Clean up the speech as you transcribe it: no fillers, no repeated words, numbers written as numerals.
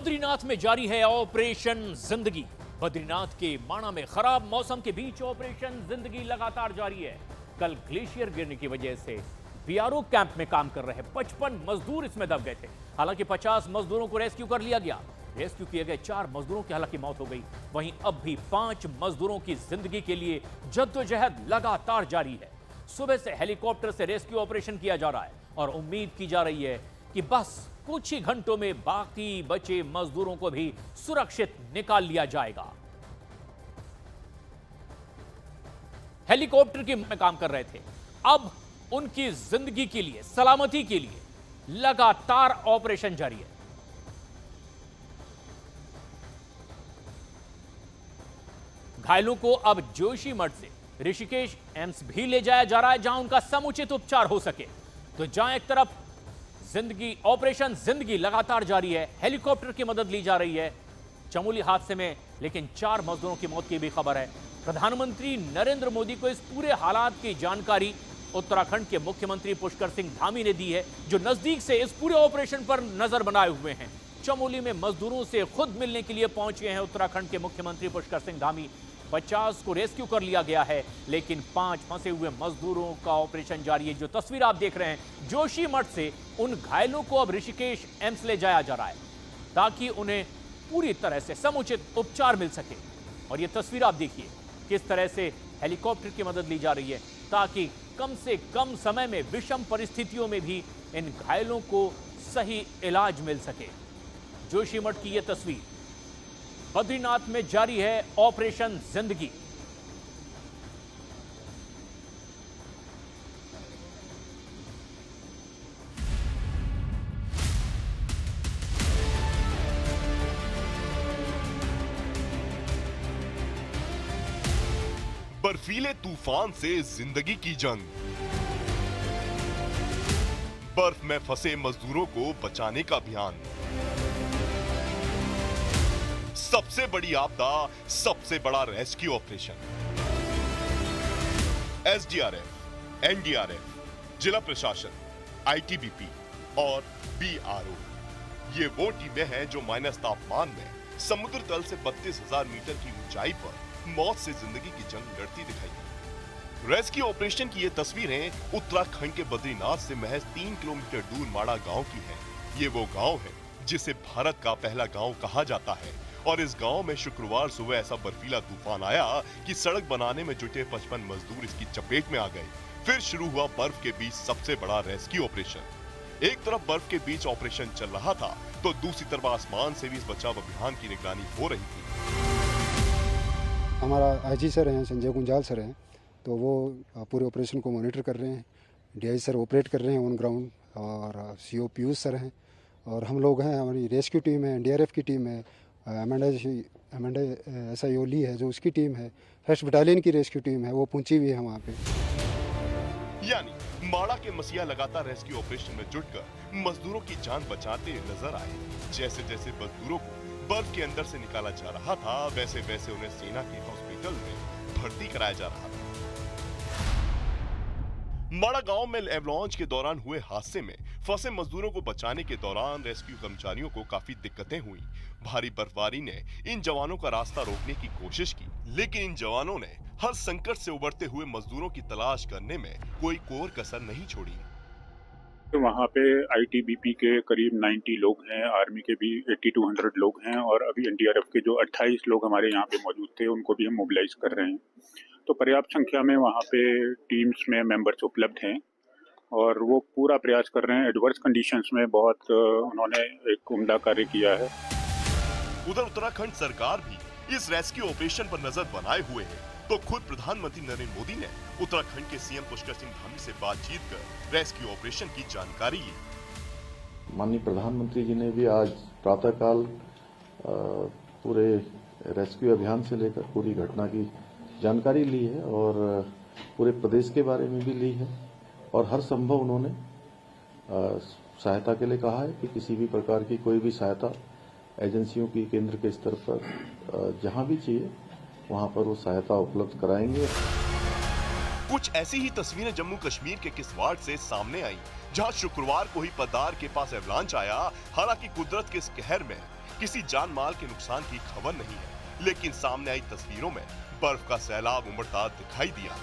बद्रीनाथ में जारी है ऑपरेशन जिंदगी। बद्रीनाथ के माणा में खराब मौसम के बीच ऑपरेशन जिंदगी लगातार जारी है। कल ग्लेशियर गिरने की वजह से बीआरओ कैंप में काम कर रहे 55 मजदूर इसमें दब गए थे। हालांकि 50 मजदूरों को रेस्क्यू कर लिया गया। रेस्क्यू किए गए 4 मजदूरों की हालांकि मौत हो गई। वहीं अब भी 5 मजदूरों की जिंदगी के लिए जद्दोजहद लगातार जारी है। सुबह से हेलीकॉप्टर से रेस्क्यू ऑपरेशन किया जा रहा है और उम्मीद की जा रही है कि बस कुछ ही घंटों में बाकी बचे मजदूरों को भी सुरक्षित निकाल लिया जाएगा। हेलीकॉप्टर के में काम कर रहे थे, अब उनकी जिंदगी के लिए, सलामती के लिए लगातार ऑपरेशन जारी है। घायलों को अब जोशीमठ से ऋषिकेश एम्स भी ले जाया जा रहा है, जहां उनका समुचित उपचार हो सके। तो जहां एक तरफ जिंदगी, ऑपरेशन जिंदगी लगातार जारी है, हेलीकॉप्टर की मदद ली जा रही है चमोली हादसे में, लेकिन 4 मजदूरों की मौत की भी खबर है। प्रधानमंत्री नरेंद्र मोदी को इस पूरे हालात की जानकारी उत्तराखंड के मुख्यमंत्री पुष्कर सिंह धामी ने दी है, जो नजदीक से इस पूरे ऑपरेशन पर नजर बनाए हुए हैं। चमोली में मजदूरों से खुद मिलने के लिए पहुंचे हैं उत्तराखंड के मुख्यमंत्री पुष्कर सिंह धामी। 50 को रेस्क्यू कर लिया गया है, लेकिन 5 फंसे हुए मजदूरों का ऑपरेशन जारी है। जो तस्वीर आप देख रहे हैं जोशीमठ से, उन घायलों को अब ऋषिकेश एम्स ले जाया जा रहा है ताकि उन्हें पूरी तरह से समुचित उपचार मिल सके। और ये तस्वीर आप देखिए किस तरह से हेलीकॉप्टर की मदद ली जा रही है ताकि कम से कम समय में विषम परिस्थितियों में भी इन घायलों को सही इलाज मिल सके। जोशीमठ की यह तस्वीर। बद्रीनाथ में जारी है ऑपरेशन जिंदगी। बर्फीले तूफान से जिंदगी की जंग। बर्फ में फंसे मजदूरों को बचाने का अभियान। सबसे बड़ी आपदा, सबसे बड़ा रेस्क्यू ऑपरेशन। एसडीआरएफ, एनडीआरएफ, जिला प्रशासन, आईटीबीपी और बीआरओ, ये वो टीमें हैं जो माइनस तापमान में समुद्र तल से 32,000 मीटर की ऊंचाई पर मौत से जिंदगी की जंग लड़ती दिखाई दी। रेस्क्यू ऑपरेशन की ये तस्वीरें उत्तराखंड के बद्रीनाथ से महज 3 किलोमीटर दूर माड़ा गांव की हैं। ये वो गांव है जिसे भारत का पहला गांव कहा जाता है, और इस गांव में शुक्रवार सुबह ऐसा बर्फीला तूफान आया कि सड़क बनाने में जुटे 55 मजदूर इसकी चपेट में आ गए। फिर शुरू हुआ बर्फ के बीच सबसे बड़ा रेस्क्यू ऑपरेशन। एक तरफ बर्फ के बीच ऑपरेशन चल रहा था, तो दूसरी तरफ आसमान से भी इस बचाव अभियान की निगरानी हो रही थी। हमारा आईजी सर हैं, संजय गुंजाल सर हैं, तो वो पूरे ऑपरेशन को मॉनिटर कर रहे हैं। डीआई सर ऑपरेट कर रहे हैं ऑन ग्राउंड, और सीओ पीयूष सर हैं, और हम लोग हैं। हमारी रेस्क्यू टीम है, एनडीआरएफ की टीम है, एमएनडे एसआईओली है जो उसकी टीम है, फर्स्ट बटालियन की रेस्क्यू टीम है, वो पहुंची हुई है वहाँ पे। यानी माड़ा के मसीहा लगातार रेस्क्यू ऑपरेशन में जुटकर मजदूरों की जान बचाते नजर आए। जैसे जैसे मजदूरों को बर्फ के अंदर से निकाला जा रहा था, वैसे वैसे उन्हें सेना के हॉस्पिटल में भर्ती कराया जा रहा था। माड़ा गांव में एवलांच के दौरान हुए हादसे में फंसे मजदूरों को बचाने के दौरान रेस्क्यू कर्मचारियों को काफी दिक्कतें हुई। भारी बर्फबारी ने इन जवानों का रास्ता रोकने की कोशिश की, लेकिन इन जवानों ने हर संकट से उबरते हुए मजदूरों की तलाश करने में कोई कोर कसर नहीं छोड़ी। वहाँ पे आईटीबीपी के करीब 90 लोग हैं, आर्मी के भी 80 to 100 लोग हैं, और अभी एनडीआरएफ के जो 28 लोग हमारे यहाँ पे मौजूद थे, उनको भी हम मोबिलाइज कर रहे हैं। तो पर्याप्त संख्या में वहाँ पे टीम्स में मेंबर्स उपलब्ध हैं, और वो पूरा प्रयास कर रहे हैं। एडवर्स कंडीशंस में बहुत उन्होंने एक उम्दा कार्य किया है। उधर उत्तराखंड सरकार भी इस रेस्क्यू ऑपरेशन पर नजर बनाए हुए है, तो खुद प्रधानमंत्री नरेंद्र मोदी ने उत्तराखंड के सीएम पुष्कर सिंह धामी से बातचीत कर रेस्क्यू ऑपरेशन की जानकारी ली। माननीय प्रधानमंत्री जी ने भी आज प्रातःकाल पूरे रेस्क्यू अभियान से लेकर पूरी घटना की जानकारी ली है, और पूरे प्रदेश के बारे में भी ली है, और हर संभव उन्होंने सहायता के लिए कहा है कि किसी भी प्रकार की कोई भी सहायता एजेंसियों की केंद्र के स्तर पर जहां भी चाहिए वहां पर वो सहायता उपलब्ध कराएंगे। कुछ ऐसी ही तस्वीरें जम्मू कश्मीर के किश्तवाड़ से सामने आई, जहां शुक्रवार को ही पदार के पास एवलांच आया। हालांकि कुदरत के इस कहर में किसी जान माल के नुकसान की खबर नहीं है, लेकिन सामने आई तस्वीरों में बर्फ का सैलाब उमड़ता दिखाई दिया।